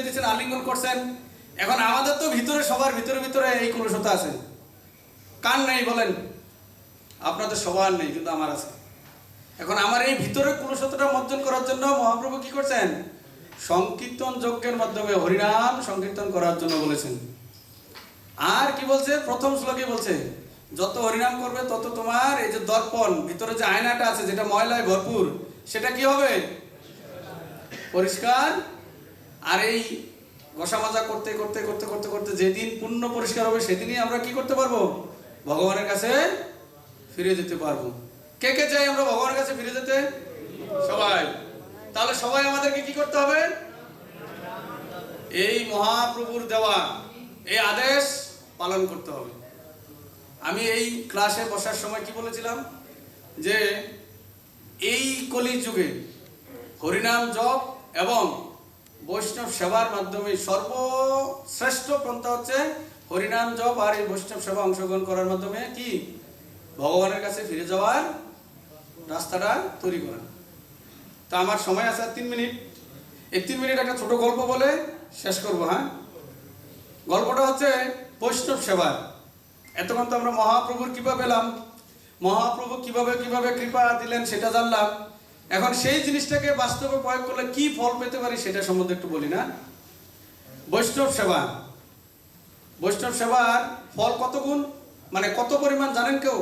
দিয়ে দিচ্ছেন, আলিঙ্গন করছেন। এখন আমাদের তো ভিতরে, সবার ভিতরে ভিতরে এই কলুষতা আছে। কার নেই বলেন? আপনাদের সবার নেই, কিন্তু আমার আছে। এখন আমার এই ভিতরে কলুষতাটা মোচন করার জন্য মহাপ্রভু কি করছেন? সংকীর্তন যজ্ঞের মাধ্যমে হরিনাম সংকীর্তন করার জন্য বলেছেন। আর কি বলছে? প্রথম শ্লোকে বলছে, যত হরিনাম করবে তত তোমার এই যে দর্পণ, ভিতরে যে আয়নাটা আছে যেটা ময়লায় ভরপুর, সেটা কি হবে? পরিষ্কার। আর এই ঘষা মাজা করতে করতে করতে করতে করতে যেদিন পূর্ণ পরিষ্কার হবে, সেদিনই আমরা কি করতে পারবো? ভগবানের কাছে ফিরে যেতে পারবো। কে কে চাই আমরা ভগবানের কাছে ফিরে যেতে? সবাই। তাহলে সবাই আমাদেরকে কি করতে হবে? এই মহাপ্রভুর দেওয়া এই আদেশ পালন করতে হবে। আমি এই ক্লাসে বসার সময় কি বলেছিলাম? যে এই কলি যুগে হরিনাম জপ এবং বৈষ্ণব সেবার মাধ্যমে সর্বশ্রেষ্ঠ পন্থা হচ্ছে হরিনাম জপ আর এই বৈষ্ণব সেবা অংশগ্রহণ করার মাধ্যমে কি ভগবানের কাছে ফিরে যাওয়ার রাস্তাটা তৈরি করা। তা আমার সময় আছে 3 মিনিট। এই 3 মিনিট একটা ছোট গল্প বলে শেষ করবো। হ্যাঁ, গল্পটা হচ্ছে বৈষ্ণব সেবার। এতক্ষণ তো আমরা মহাপ্রভুর কৃপা পেলাম, মহাপ্রভু কিভাবে কিভাবে কৃপা দিলেন সেটা জানলাম। এখন সেই জিনিসটাকে বাস্তবে প্রয়োগ করলে কি ফল পেতে পারি সেটা সম্বন্ধে একটু বলি না? বৈষ্ণব সেবা, বৈষ্ণব সেবার ফল কত গুণ, মানে কত পরিমাণ জানেন কেউ?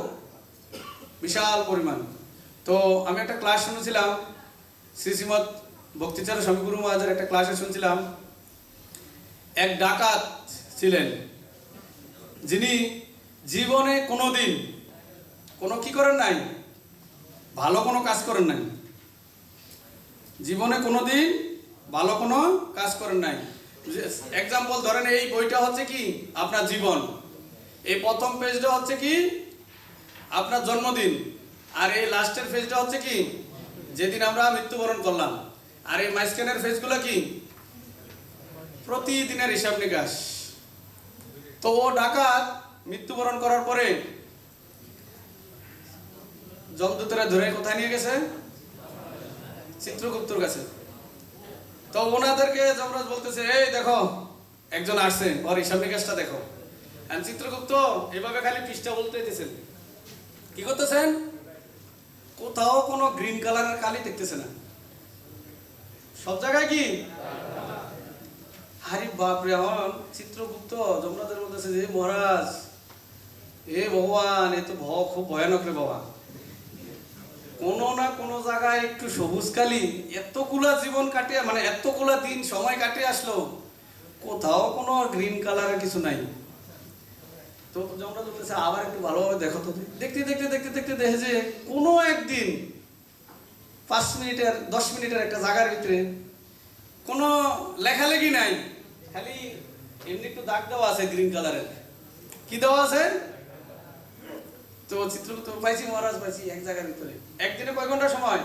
বিশাল পরিমাণ। তো আমি একটা ক্লাস শুনেছিলাম, শ্রীশ্রীমৎ ভক্তিচার্য স্বামী গুরু মহারাজের একটা ক্লাসে শুনছিলাম। এক ডাকাত ছিলেন, যিনি জীবনে কোনোদিন কোনো কি করেন নাই, ভালো কোনো কাজ করেন নাই। জীবনে কোনোদিন ভালো কোনো কাজ করেন নাই। এক্সাম্পল ধরেন, এই বইটা হচ্ছে কি আপনার জীবন, এই প্রথম পেজটা হচ্ছে কি আপনার জন্মদিন, আর এই লাস্টের পেজটা হচ্ছে কি যেদিন আমরা মৃত্যুবরণ করলাম, আর এই মাঝখানের পেজগুলো কি প্রতিদিনের হিসাব নিকাশ। তো ও ডাকাত মৃত্যুবরণ করার পরে যমদূতেরা ধরে কোথায় নিয়ে গেছে? চিত্রগুপ্তর কাছে। তো ওনাদেরকে যমরাজ বলতেছে, এই দেখো একজন আসছে, ওর হিসাব নিকাশটা দেখো। আর চিত্রগুপ্ত এভাবে খালি পৃষ্ঠা বলতে দিতেছেন, কি করতেছেন? কোথাও কোনো গ্রিন কালারের কালি দেখতেছে না, সব জায়গায় কি আরে বাপরে। এখন চিত্রগুপ্ত যমরাজের বলতেছে যে মহারাজ, এ ভগবান, এ তো খুব ভয়ানক রে বাবা, কোনো না কোনো জায়গায় একটু সবুজ কালি, এতগুলা জীবন কাটিয়ে, মানে এতগুলা দিন সময় কাটিয়ে আসলো, কোথাও কোনো গ্রিন কালারের কিছু নাই। তো যমরাজ বলতেছে আবার একটু ভালোভাবে দেখো তো। দেখতে দেখতে দেখতে দেখতে দেখে যে কোনো একদিন 5 মিনিটের 10 মিনিটের একটা জায়গার ভিতরে কোনো লেখালেখি নাই, খালি এমনি একটু দাগ দেওয়া আছে গ্রিন কালারের। কি দেওয়া আছে? তো চিত্রগুপ্ত পাইছি মহারাজ, পাইছি এক জায়গার ভিতরে। একদিনে কয় ঘন্টা সময়?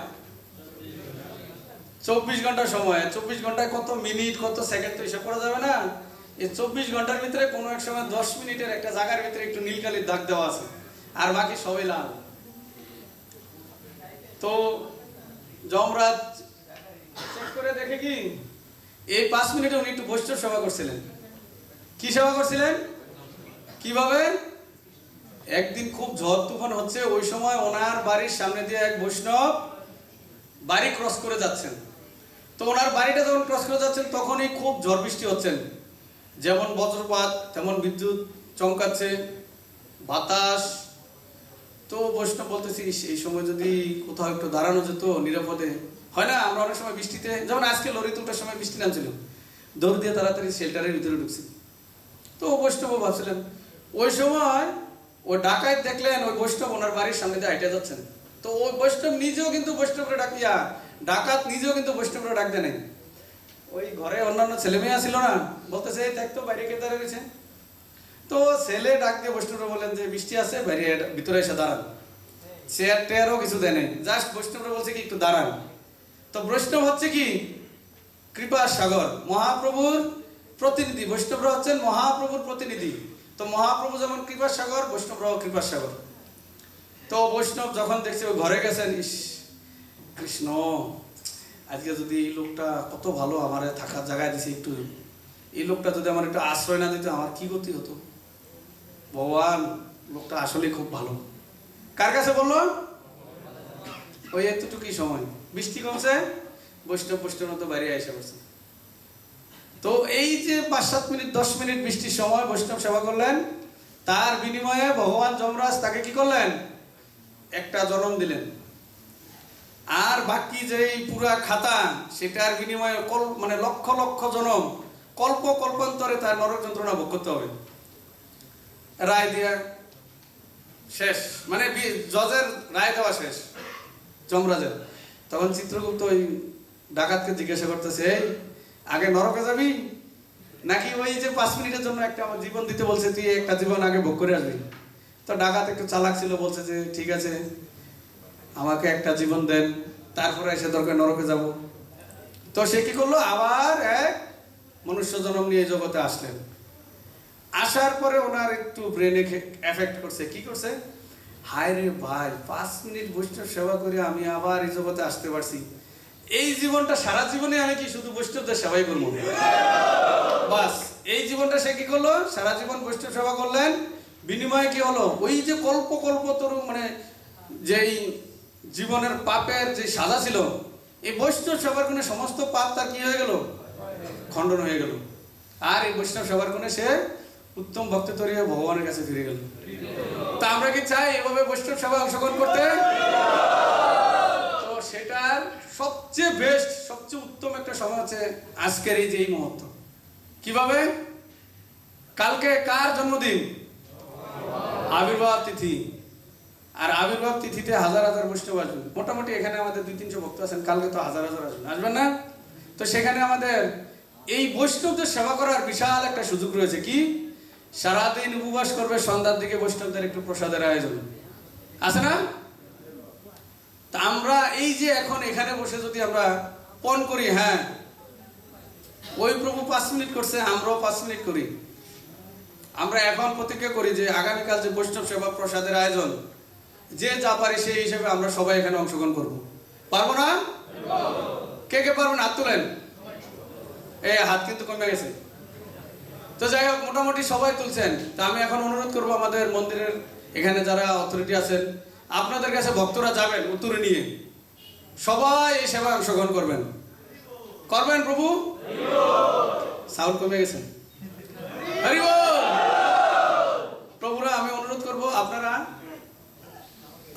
24 ঘন্টা সময়। 24 ঘন্টায় কত মিনিট কত সেকেন্ড তো হিসাব করা যাবে না। এই 24 ঘন্টার ভিতরে কোনো এক সময় 10 মিনিটের একটা জায়গার ভিতরে একটু নীল কালির দাগ দেওয়া আছে, আর বাকি সবই লাল। তো যমরাজ চেক করে দেখে কি এই 5 মিনিটে উনি একটু বৈষ্ণব সেবা করছিলেন। কি সেবা করছিলেন? কিভাবে? একদিন খুব ঝড় তুফান হচ্ছে, ওই সময় ওনার বাড়ির সামনে দিয়ে এক বৈষ্ণব বাড়ি ক্রস করে যাচ্ছেন। তো ওনার বাড়িটা যখন ক্রস করে যাচ্ছেন তখনই খুব ঝড় বৃষ্টি হচ্ছেন, যেমন বজ্রপাত তেমন বিদ্যুৎ চমকাচ্ছে, বাতাস। তো বৈষ্ণব বলতেছি এই সময় যদি কোথাও একটু দাঁড়ানো যেত নিরাপদে, হয় না আমরা অনেক সময় বৃষ্টিতে, যেমন আজকে লরিতে ওঠার সময় বৃষ্টি নামছিল, দৌড় দিয়ে তাড়াতাড়ি শেল্টারের ভিতরে ঢুকছি। তো বৈষ্ণব ভাবছিলেন, ওই সময় ওই ডাকাত দেখলেন ওই বৈষ্ণব ওনার বাড়ির সামনে দিয়ে হাইটে যাচ্ছেন। তো ওই বৈষ্ণব নিজেও কিন্তু বৈষ্ণবরে ডাকিয়া, ডাকাত নিজেও কিন্তু বৈষ্ণবরে ডাক দেয় নাই। ওই ঘরে অন্যান্য ছেলে মেয়ে ছিল না, বলতেছে এই দেখতো বাইরে কে দাঁড়িয়ে রয়েছে। তো ছেলে ডাক দিয়ে বৈষ্ণবরে বলেন যে বৃষ্টি আছে, বাইরে ভিতরে এসে দাঁড়ান। চেয়ার টেয়ারও কিছু দেয় নাই, জাস্ট বৈষ্ণবরে বলছে কি একটু দাঁড়ান। তো বৈষ্ণব হচ্ছে কি কৃপার সাগর, মহাপ্রভুর প্রতিনিধি। বৈষ্ণবরা হচ্ছেন মহাপ্রভুর প্রতিনিধি। তো মহাপ্রভু যেমন কৃপার সাগর, বৈষ্ণবরাও কৃপার সাগর। তো বৈষ্ণব যখন দেখছে ওই ঘরে গেছেন, ইস কৃষ্ণ আজকে যদি এই লোকটা কত ভালো আমার থাকার জায়গায় দিছে, একটু এই লোকটা যদি আমার একটু আশ্রয় না দিত আমার কি গতি হতো। ভগবান লোকটা আসলে খুব ভালো। কার কাছে বললো? ওই এতটুকুই সময় বৃষ্টি কমছে, বৈষ্ণব মতো বাইরে এসে পড়ছে। তো এই যে 5-7 মিনিট 10 মিনিট বৃষ্টির সময় বৈষ্ণব সেবা করলেন, তার বিনিময়ে ভগবান যমরাজ তাকে কি করলেন? একটা জন্ম দিলেন। আর বাকি যে পুরা খাতা সেটার বিনিময়ে মানে লক্ষ লক্ষ জনম কল্পান্তরে তার নরক যন্ত্রণা ভোগ করতে হবে। রায় দেওয়া শেষ, মানে জজের রায় দেওয়া শেষ যমরাজের। তখন চিত্রগুপ্ত ওই ডাকাতকে জিজ্ঞাসা করতেছে, আগে নরকে যাবি নাকি ওই যে 5 মিনিটের জন্য একটা আমার জীবন দিতে বলছে, তুই একটা জীবন আগে ভোগ করে আসবি? তো ডাকাত একটু চালাক ছিল, বলছে যে ঠিক আছে আমাকে একটা জীবন দেন, তারপরে এসে দরকার নরকে যাব। তো সে কি করলো? আবার এক মনুষ্য জন্ম নিয়ে জগতে আসলেন। আসার পরে ওনার একটু ব্রেনে এফেক্ট করছে। কি করছে? হায় রে ভাই, 5 মিনিট বৈষ্ণব সেবা করে আমি আবার এই জগতে আসতে পারছি। এই জীবনটা সারা জীবনে আমি কি শুধু বৈষ্ণবদের সেবাই করবো? বাস এই জীবনটা সে কি করলো? সারা জীবন বৈষ্ণব সেবা করলেন। বিনিময়ে কি হলো? ওই যে কল্প তরু মানে যেই জীবনের পাপের যে সাজা ছিল, এই বৈষ্ণব সেবার গুণে সমস্ত পাপ তার কি হয়ে গেল? খণ্ডন হয়ে গেল। আর এই বৈষ্ণব সেবার গুণে সে উত্তম ভক্তি তৈরি হয়ে ভগবানের কাছে ফিরে গেল। তা আমরা কি চাই এভাবে বৈষ্ণব সেবায় অংশগ্রহণ করতে? তো সেটার সবচেয়ে বেস্ট, সবচেয়ে উত্তম একটা সময় হচ্ছে আজকের এই যে এই মুহূর্ত। কিভাবে? কালকে কার জন্মদিন? আবির্ভাব তিথি। আর আবির্ভাব তিথিতে হাজার হাজার বৈষ্ণব আসবেন। মোটামুটি এখানে আমাদের 200-300 ভক্ত আছেন, কালকে তো হাজার হাজার আসবেন না? তো সেখানে আমাদের এই বৈষ্ণবদের সেবা করার বিশাল একটা সুযোগ রয়েছে। কি? সারাদিন উপবাস করবে, সন্ধ্যার দিকে বৈষ্ণবদের একটু প্রসাদের আয়োজন আছে না? তা আমরা এই যে এখন এখানে বসে যদি আমরা পণ করি, হ্যাঁ ওই প্রভু 5 মিনিট করছে, আমরাও 5 মিনিট করি। আমরা এখন প্রতিজ্ঞা করি যে আগামীকাল যে বৈষ্ণব সেবা প্রসাদের আয়োজন, যে যা পারে সেই হিসেবে আমরা সবাই এখানে অংশগ্রহণ করব। পারবো না? কে কে পারবেন হাত তোলেন। এই হাত কিন্তু কমে গেছে। তো যাই হোক, মোটামুটি সবাই তুলছেন। তা আমি এখন অনুরোধ করব আমাদের মন্দিরের এখানে যারা অথরিটি আছেন, আপনাদের কাছে ভক্তরা যাবেন উত্তরে নিয়ে, সবাই এই সেবায় অংশগ্রহণ করবেন। করবেন প্রভু? সাউন্ড কমে গেছে। হরি বল। প্রভুরা, আমি অনুরোধ করব আপনারা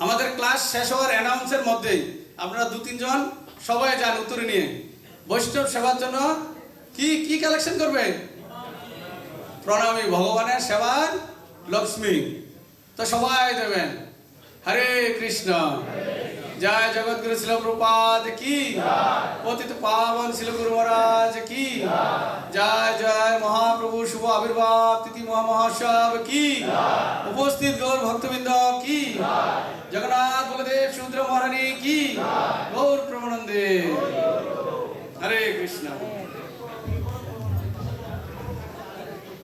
আমাদের ক্লাস শেষ হওয়ার অ্যানাউন্সের মধ্যেই আপনারা 2-3 জন সবাই যান উত্তরে নিয়ে বৈষ্ণব সেবার জন্য। কি কি কালেকশন করবেন? প্রণামী, ভগবানের সেবার লক্ষ্মী। তো সবাই দেবেন। হরে কৃষ্ণ। জয় জগৎগুরু শিল প্রভুপাদ কি, পতিত পাবন শিল গুরু মহারাজ কি, জয় জয় মহাপ্রভু শুভ আবির্ভাব তিথি মহামহোৎসব কি, উপস্থিত গৌর ভক্তবৃন্দ কি, জগন্নাথ বলদেব সুভদ্রা মহারানী কি, গৌর প্রেমানন্দে। হরে কৃষ্ণ।